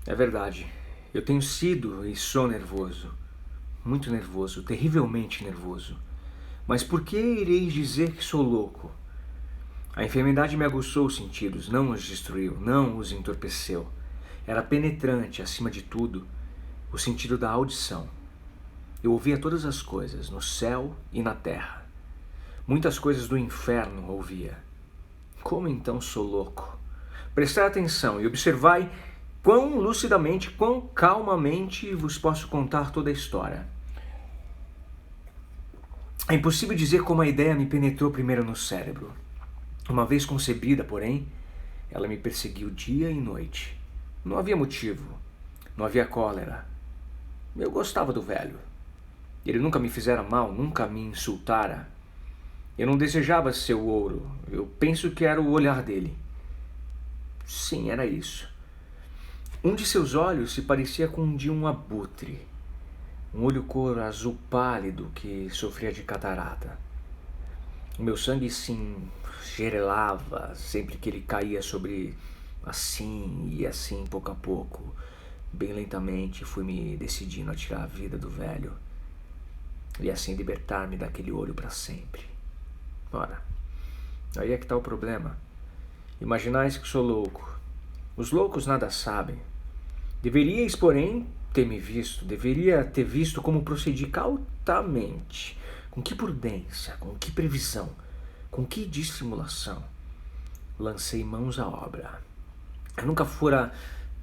É verdade. Eu tenho sido e sou nervoso. Muito nervoso, terrivelmente nervoso. Mas por que ireis dizer que sou louco? A enfermidade me aguçou os sentidos, não os destruiu, não os entorpeceu. Era penetrante, acima de tudo, o sentido da audição. Eu ouvia todas as coisas, no céu e na terra. Muitas coisas do inferno ouvia. Como então sou louco? Prestai atenção e observai quão lucidamente, quão calmamente vos posso contar toda a história. É impossível dizer como a ideia me penetrou primeiro no cérebro. Uma vez concebida, porém, ela me perseguiu dia e noite. Não havia motivo, não havia cólera. Eu gostava do velho. Ele nunca me fizera mal, nunca me insultara. Eu não desejava seu ouro, eu penso que era o olhar dele. Sim, era isso. Um de seus olhos se parecia com o de um abutre. Um olho cor azul pálido que sofria de catarata. O meu sangue se engerelava sempre que ele caía sobre assim e assim, pouco a pouco. Bem lentamente fui me decidindo a tirar a vida do velho e assim libertar-me daquele olho para sempre. Ora, aí é que está o problema. Imaginais que sou louco. Os loucos nada sabem. Deveríeis, porém, ter me visto, deveria ter visto como procedi cautamente, com que prudência, com que previsão, com que dissimulação. Lancei mãos à obra. Eu nunca fora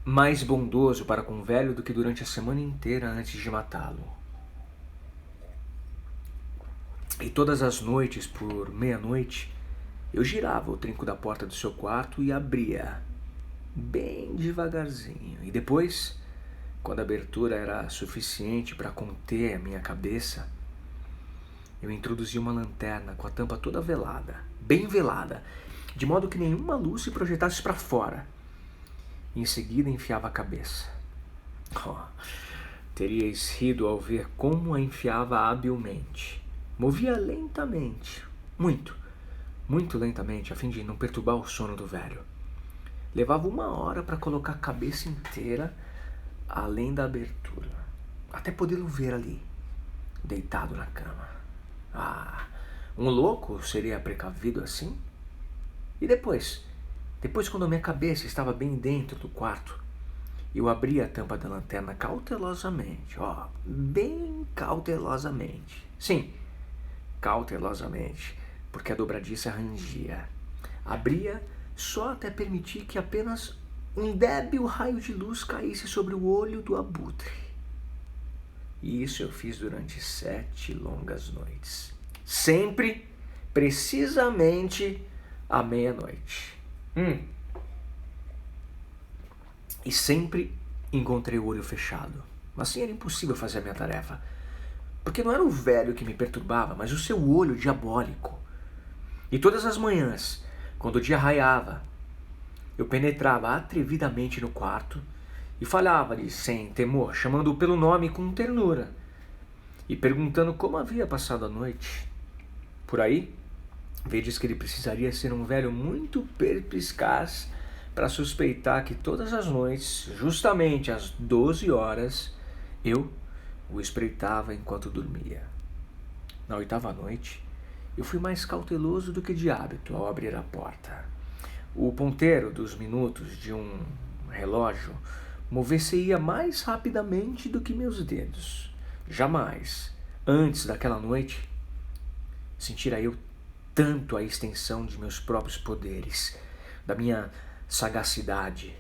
mais bondoso para com o velho do que durante a semana inteira antes de matá-lo. E todas as noites, por meia-noite, eu girava o trinco da porta do seu quarto e abria, bem devagarzinho. E depois, quando a abertura era suficiente para conter a minha cabeça, eu introduzia uma lanterna com a tampa toda velada, bem velada, de modo que nenhuma luz se projetasse para fora. E em seguida enfiava a cabeça. Oh, teríeis rido ao ver como a enfiava habilmente. Movia lentamente, muito lentamente, a fim de não perturbar o sono do velho. Levava 1 hora para colocar a cabeça inteira além da abertura, até podê-lo ver ali, deitado na cama. Ah, um louco seria precavido assim? E depois quando a minha cabeça estava bem dentro do quarto, eu abri a tampa da lanterna cautelosamente, bem cautelosamente. Sim, cautelosamente, porque a dobradiça rangia. Abria só até permitir que apenas um débil raio de luz caísse sobre o olho do abutre. E isso eu fiz durante 7 longas noites. Sempre, precisamente, à meia-noite. E sempre encontrei o olho fechado. Assim era impossível fazer a minha tarefa. Porque não era o velho que me perturbava, mas o seu olho diabólico. E todas as manhãs, quando o dia raiava, eu penetrava atrevidamente no quarto e falava-lhe sem temor, chamando-o pelo nome com ternura e perguntando como havia passado a noite. Por aí, vedes que ele precisaria ser um velho muito perspicaz para suspeitar que todas as noites, justamente às 12 horas, eu o espreitava enquanto dormia. Na 8ª noite, eu fui mais cauteloso do que de hábito ao abrir a porta. O ponteiro dos minutos de um relógio mover-se-ia mais rapidamente do que meus dedos. Jamais, antes daquela noite, sentira eu tanto a extensão de meus próprios poderes, da minha sagacidade.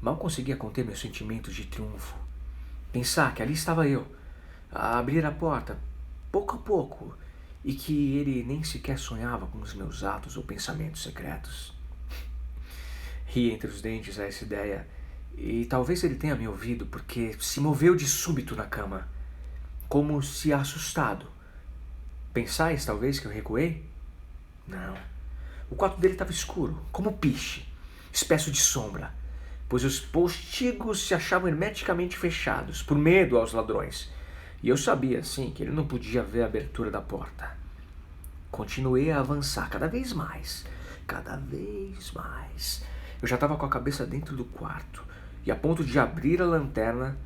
Mal conseguia conter meus sentimentos de triunfo. Pensar que ali estava eu, a abrir a porta, pouco a pouco, e que ele nem sequer sonhava com os meus atos ou pensamentos secretos. Ri entre os dentes a essa ideia, e talvez ele tenha me ouvido, porque se moveu de súbito na cama, como se assustado. Pensais, talvez, que eu recuei? Não. O quarto dele estava escuro, como piche, espesso de sombra, pois os postigos se achavam hermeticamente fechados, por medo aos ladrões. E eu sabia, sim, que ele não podia ver a abertura da porta. Continuei a avançar cada vez mais. Eu já estava com a cabeça dentro do quarto, e a ponto de abrir a lanterna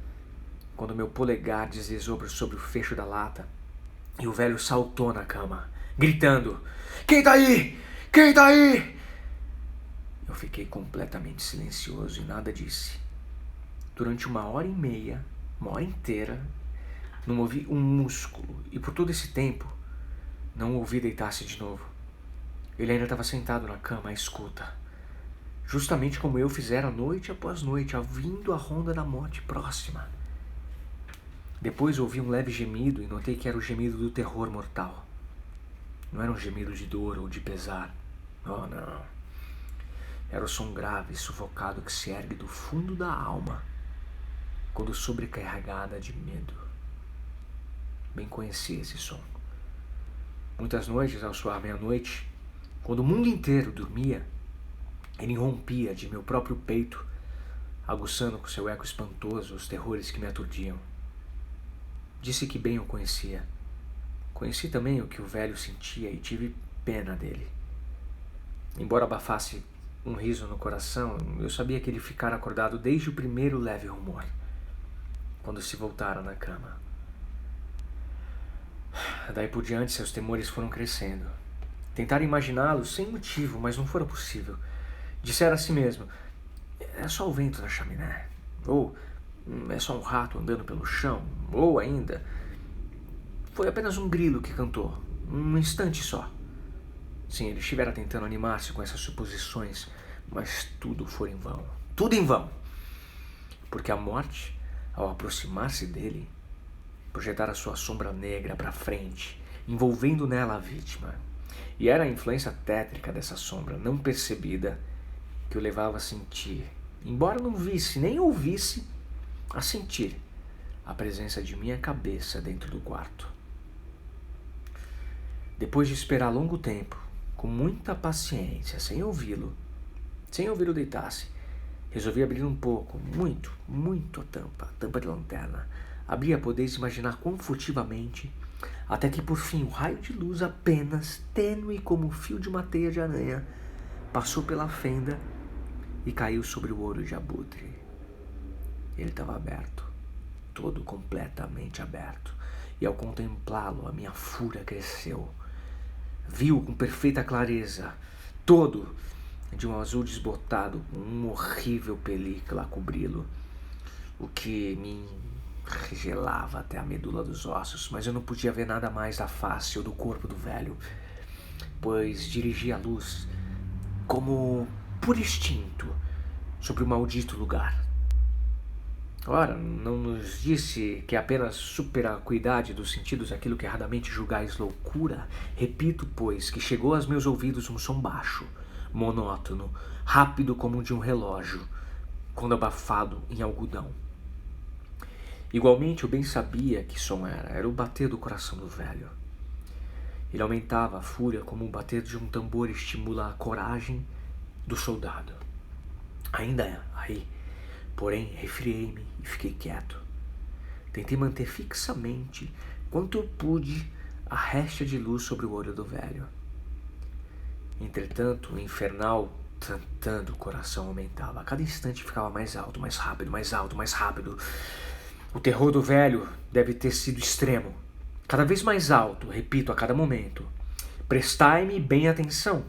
quando meu polegar deslizou sobre o fecho da lata e o velho saltou na cama, gritando: "Quem tá aí? Quem tá aí?" Eu fiquei completamente silencioso e nada disse. Durante 1h30, uma hora inteira, não movi um músculo e por todo esse tempo não o ouvi deitar-se de novo. Ele ainda estava sentado na cama à escuta, justamente como eu fizera noite após noite, ouvindo a ronda da morte próxima. Depois ouvi um leve gemido e notei que era o gemido do terror mortal. Não era um gemido de dor ou de pesar. Oh, não. Era o som grave e sufocado que se ergue do fundo da alma quando sobrecarregada de medo. Bem conhecia esse som. Muitas noites, ao soar meia-noite, quando o mundo inteiro dormia, ele irrompia de meu próprio peito, aguçando com seu eco espantoso os terrores que me aturdiam. Disse que bem o conhecia. Conheci também o que o velho sentia e tive pena dele. Embora abafasse um riso no coração, eu sabia que ele ficara acordado desde o primeiro leve rumor, quando se voltara na cama. Daí por diante seus temores foram crescendo. Tentara imaginá-lo sem motivo, mas não fora possível. Dissera a si mesmo: é só o vento na chaminé. Ou é só um rato andando pelo chão. Ou ainda, foi apenas um grilo que cantou. Um instante só. Sim, ele estivera tentando animar-se com essas suposições, mas tudo foi em vão. Tudo em vão. Porque a morte, ao aproximar-se dele, projetara sua sombra negra para frente, envolvendo nela a vítima. E era a influência tétrica dessa sombra, não percebida, que o levava a sentir, embora não visse nem ouvisse, a sentir a presença de minha cabeça dentro do quarto. Depois de esperar longo tempo, com muita paciência, sem ouvi-lo deitar-se, resolvi abrir um pouco, muito a tampa de lanterna. Abri a poderes imaginar quão furtivamente, até que por fim um raio de luz apenas tênue como o fio de uma teia de aranha passou pela fenda e caiu sobre o olho de abutre. Ele estava aberto, todo completamente aberto, e ao contemplá-lo a minha fúria cresceu. Vi-o com perfeita clareza, todo de um azul desbotado, com uma horrível película a cobri-lo, o que me gelava até a medula dos ossos, mas eu não podia ver nada mais da face ou do corpo do velho, pois dirigia a luz como por instinto sobre o maldito lugar. Ora, não nos disse que apenas supera a acuidade dos sentidos aquilo que erradamente julgais loucura? Repito, pois, que chegou aos meus ouvidos um som baixo, monótono, rápido como o de um relógio, quando abafado em algodão. Igualmente eu bem sabia que som era o bater do coração do velho. Ele aumentava a fúria como o bater de um tambor estimula a coragem do soldado. Ainda aí, porém, refriei-me e fiquei quieto. Tentei manter fixamente, quanto eu pude, a réstia de luz sobre o olho do velho. Entretanto, o infernal tantando o coração aumentava. A cada instante ficava mais alto, mais rápido, mais alto, mais rápido. O terror do velho deve ter sido extremo. Cada vez mais alto, repito, a cada momento. Prestai-me bem atenção.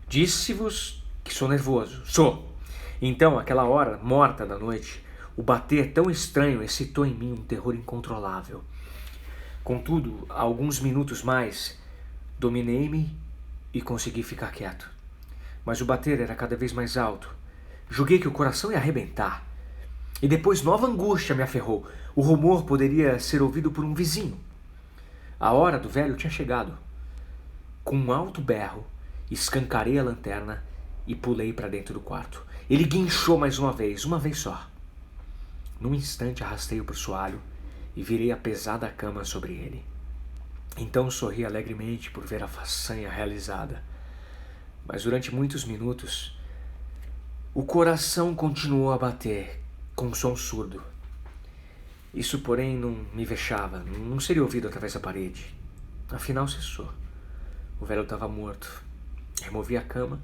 Disse-vos que sou nervoso. Sou. Então, aquela hora morta da noite, o bater tão estranho excitou em mim um terror incontrolável. Contudo, há alguns minutos mais, dominei-me e consegui ficar quieto. Mas o bater era cada vez mais alto. Julguei que o coração ia arrebentar. E depois nova angústia me aferrou. O rumor poderia ser ouvido por um vizinho. A hora do velho tinha chegado. Com um alto berro, escancarei a lanterna e pulei para dentro do quarto. Ele guinchou mais uma vez só. Num instante arrastei-o para o soalho e virei a pesada cama sobre ele. Então sorri alegremente por ver a façanha realizada. Mas durante muitos minutos, o coração continuou a bater com um som surdo. Isso, porém, não me vexava, não seria ouvido através da parede. Afinal, cessou. O velho estava morto. Removi a cama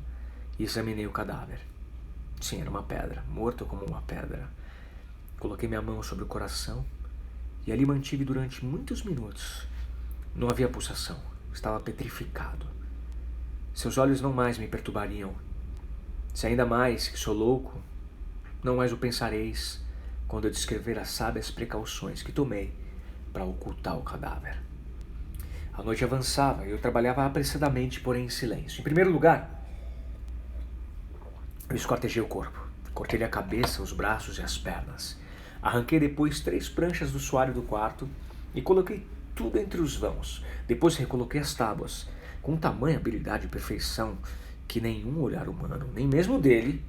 e examinei o cadáver. Sim, era uma pedra, morto como uma pedra. Coloquei minha mão sobre o coração e ali mantive durante muitos minutos. Não havia pulsação, estava petrificado. Seus olhos não mais me perturbariam. Se ainda mais que sou louco, não mais o pensareis quando eu descrever as sábias precauções que tomei para ocultar o cadáver. A noite avançava e eu trabalhava apressadamente, porém em silêncio. Em primeiro lugar, eu esquartejei o corpo. Cortei-lhe a cabeça, os braços e as pernas. Arranquei depois 3 pranchas do soalho do quarto e coloquei tudo entre os vãos. Depois recoloquei as tábuas, com tamanha habilidade e perfeição que nenhum olhar humano, nem mesmo dele,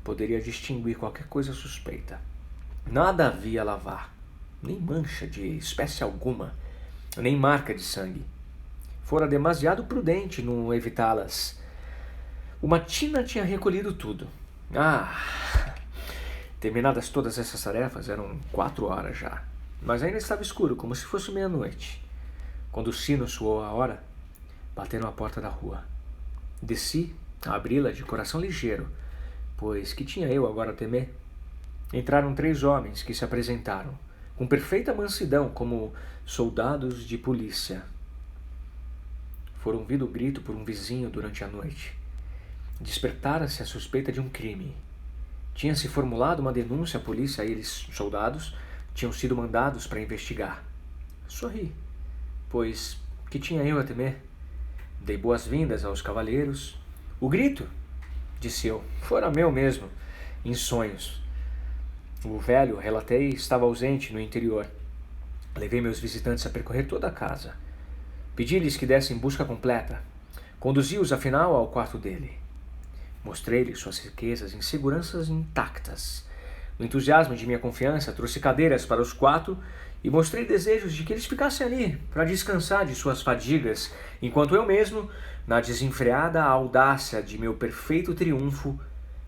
poderia distinguir qualquer coisa suspeita. Nada havia a lavar, nem mancha de espécie alguma, nem marca de sangue. Fora demasiado prudente no evitá-las. Uma tina tinha recolhido tudo. Terminadas todas essas tarefas, eram 4 horas já. Mas ainda estava escuro, como se fosse meia-noite. Quando o sino soou a hora, bateram à porta da rua. Desci a abri-la de coração ligeiro, pois que tinha eu agora a temer? Entraram 3 homens que se apresentaram, com perfeita mansidão, como soldados de polícia. Foram ouvido o grito por um vizinho durante a noite. Despertara-se a suspeita de um crime. Tinha-se formulado uma denúncia à polícia, eles, soldados, tinham sido mandados para investigar. Sorri, pois que tinha eu a temer? Dei boas-vindas aos cavalheiros. O grito, disse eu, fora meu mesmo, em sonhos. O velho, relatei, estava ausente no interior. Levei meus visitantes a percorrer toda a casa. Pedi-lhes que dessem busca completa. Conduzi-os, afinal, ao quarto dele. Mostrei-lhe suas riquezas em seguranças intactas. No entusiasmo de minha confiança, trouxe cadeiras para os 4 e mostrei desejos de que eles ficassem ali para descansar de suas fadigas, enquanto eu mesmo, na desenfreada audácia de meu perfeito triunfo,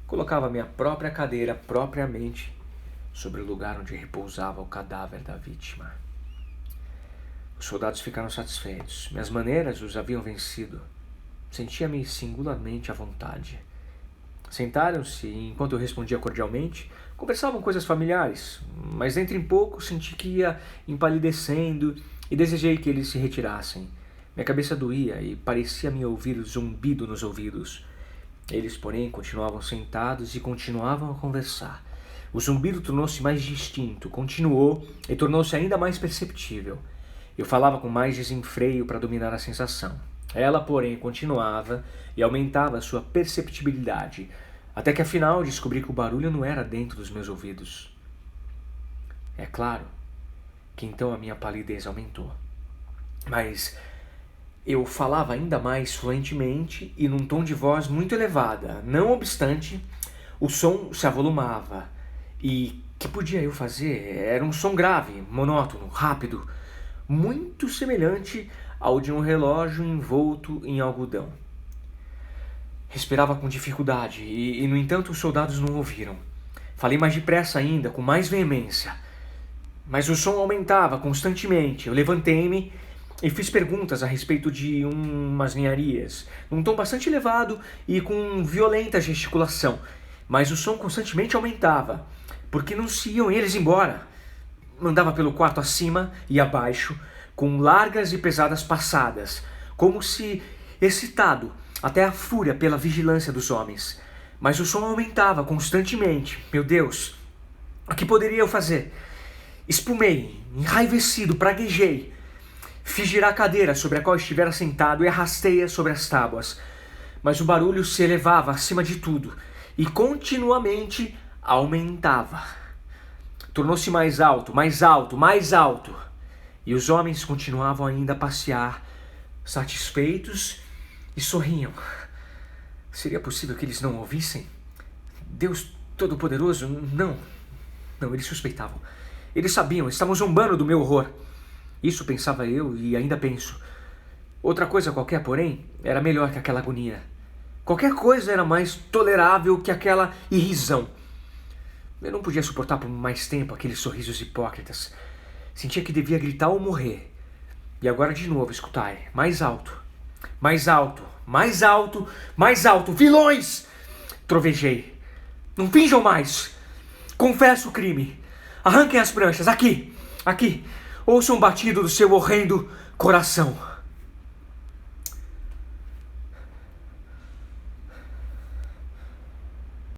colocava minha própria cadeira propriamente sobre o lugar onde repousava o cadáver da vítima. Os soldados ficaram satisfeitos. Minhas maneiras os haviam vencido. Sentia-me singularmente à vontade. Sentaram-se e, enquanto eu respondia cordialmente, conversavam coisas familiares, mas dentro em pouco senti que ia empalidecendo e desejei que eles se retirassem. Minha cabeça doía e parecia-me ouvir zumbido nos ouvidos. Eles, porém, continuavam sentados e continuavam a conversar. O zumbido tornou-se mais distinto, continuou e tornou-se ainda mais perceptível. Eu falava com mais desenfreio para dominar a sensação. Ela, porém, continuava e aumentava a sua perceptibilidade, até que afinal descobri que o barulho não era dentro dos meus ouvidos. É claro que então a minha palidez aumentou. Mas eu falava ainda mais fluentemente e num tom de voz muito elevada. Não obstante, o som se avolumava. E que podia eu fazer? Era um som grave, monótono, rápido, muito semelhante ao de um relógio envolto em algodão. Respirava com dificuldade e, no entanto, os soldados não ouviram. Falei mais depressa ainda, com mais veemência. Mas o som aumentava constantemente. Eu levantei-me e fiz perguntas a respeito de umas ninharias, num tom bastante elevado e com violenta gesticulação. Mas o som constantemente aumentava, porque não se iam eles embora. Andava pelo quarto acima e abaixo, com largas e pesadas passadas, como se excitado até a fúria pela vigilância dos homens. Mas o som aumentava constantemente. Meu Deus, o que poderia eu fazer? Espumei, enraivecido, praguejei. Fiz girar a cadeira sobre a qual estivera sentado e arrastei-a sobre as tábuas. Mas o barulho se elevava acima de tudo e continuamente aumentava. Tornou-se mais alto, mais alto, mais alto. E os homens continuavam ainda a passear, satisfeitos e sorriam. Seria possível que eles não ouvissem? Deus Todo-Poderoso? Não, eles suspeitavam. Eles sabiam, estavam zombando do meu horror. Isso pensava eu e ainda penso. Outra coisa qualquer, porém, era melhor que aquela agonia. Qualquer coisa era mais tolerável que aquela irrisão. Eu não podia suportar por mais tempo aqueles sorrisos hipócritas. Sentia que devia gritar ou morrer. E agora de novo, escutai, mais alto, mais alto, mais alto, mais alto. Vilões! Trovejei. Não finjam mais. Confessa o crime. Arranquem as pranchas. Aqui. Aqui. Ouçam o batido do seu horrendo coração.